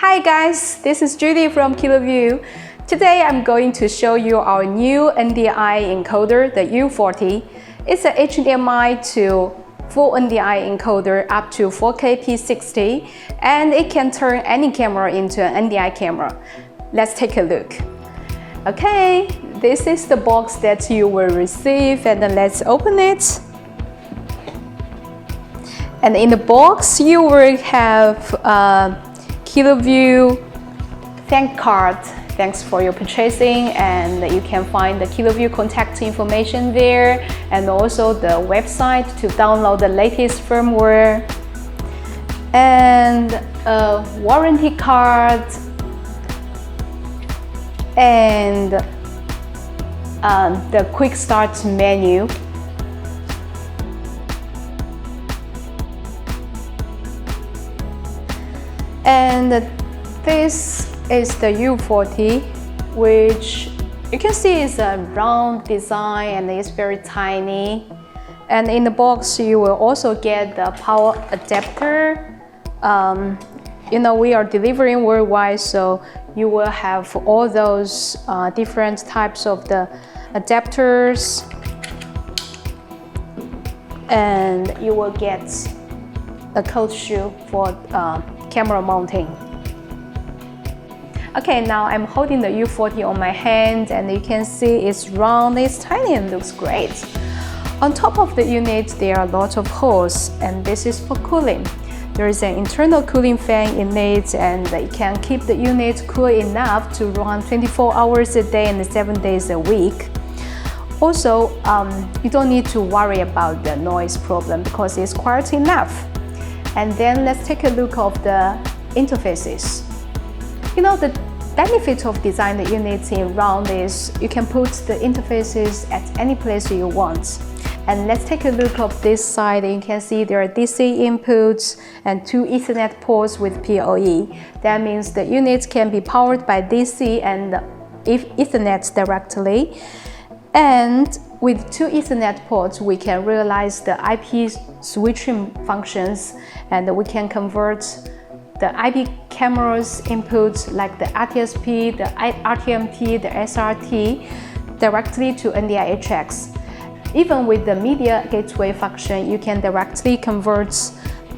Hi guys, this is Judy from Kiloview. Today I'm going to show you our new NDI encoder, the U40. It's a HDMI to full NDI encoder up to 4K P60, and it can turn any camera into an NDI camera. Let's take a look. Okay, this is the box that you will receive, and then let's open it. And in the box you will have Kiloview thank card. Thanks for your purchasing, and you can find the Kiloview contact information there, and also the website to download the latest firmware, and a warranty card, and the quick start menu. And this is the U40, which you can see is a round design and it's very tiny. And in the box you will also get the power adapter. We are delivering worldwide, so you will have all those different types of the adapters, and you will get a cold shoe for camera mounting. Okay, now I'm holding the U40 on my hand, and you can see it's round, it's tiny, and looks great. On top of the unit there are lots of holes, and this is for cooling. There is an internal cooling fan in it, and it can keep the unit cool enough to run 24 hours a day and 7 days a week. Also, you don't need to worry about the noise problem because it's quiet enough. And then let's take a look of the interfaces. The benefit of designing the units in round is you can put the interfaces at any place you want. And let's take a look of this side. You can see there are DC inputs and 2 Ethernet ports with PoE. That means the unit can be powered by DC and Ethernet directly. And with 2 Ethernet ports, we can realize the IP switching functions, and we can convert the IP camera's inputs like the RTSP, the RTMP, the SRT directly to NDI-HX. Even with the media gateway function, you can directly convert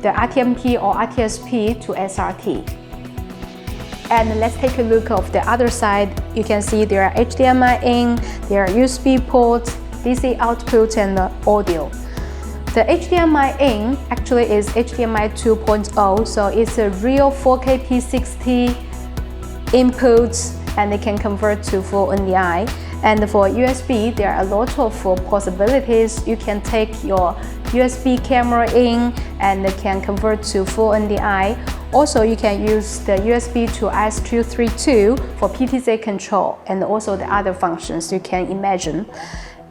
the RTMP or RTSP to SRT. And let's take a look of the other side. You can see there are HDMI in, there are USB ports, DC output, and audio. The HDMI in actually is HDMI 2.0, so it's a real 4K P60 input, and it can convert to full NDI. And for USB, there are a lot of possibilities. You can take your USB camera in and it can convert to full NDI. Also, you can use the USB to S232 for PTZ control and also the other functions you can imagine.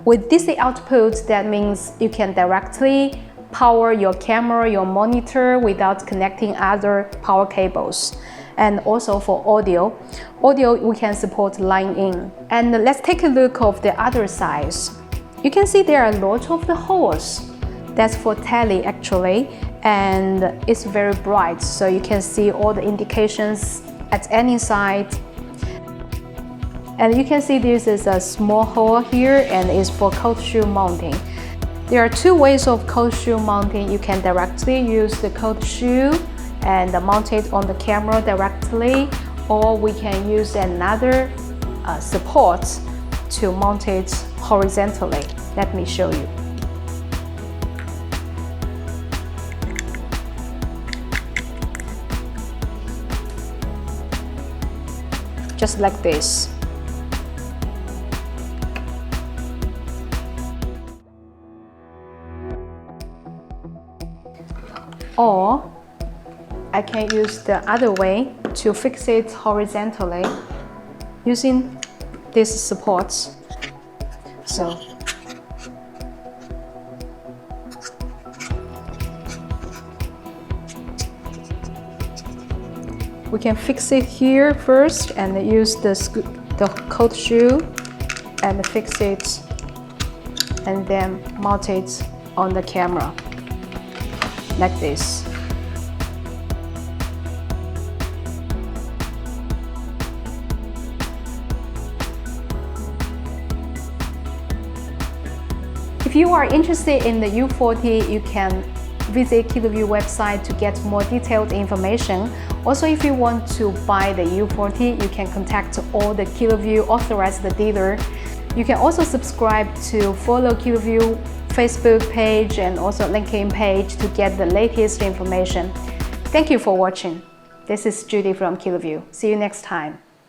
With DC output, that means you can directly power your camera, your monitor without connecting other power cables. And also for audio, we can support line in. And let's take a look of the other sides. You can see there are a lot of the holes. That's for tele actually, and it's very bright, so you can see all the indications at any side. And you can see this is a small hole here, and it's for cold shoe mounting. There are 2 ways of cold shoe mounting. You can directly use the cold shoe and mount it on the camera directly, or we can use another support to mount it horizontally. Let me show you. Just like this. Or I can use the other way to fix it horizontally using these supports. So we can fix it here first and use the cold shoe and fix it, and then mount it on the camera like this. If you are interested in the U40, you can visit Kiloview website to get more detailed information. Also, if you want to buy the U40, you can contact all the Kiloview authorized dealer. You can also subscribe to follow Kiloview Facebook page and also LinkedIn page to get the latest information. Thank you for watching. This is Judy from Kiloview. See you next time.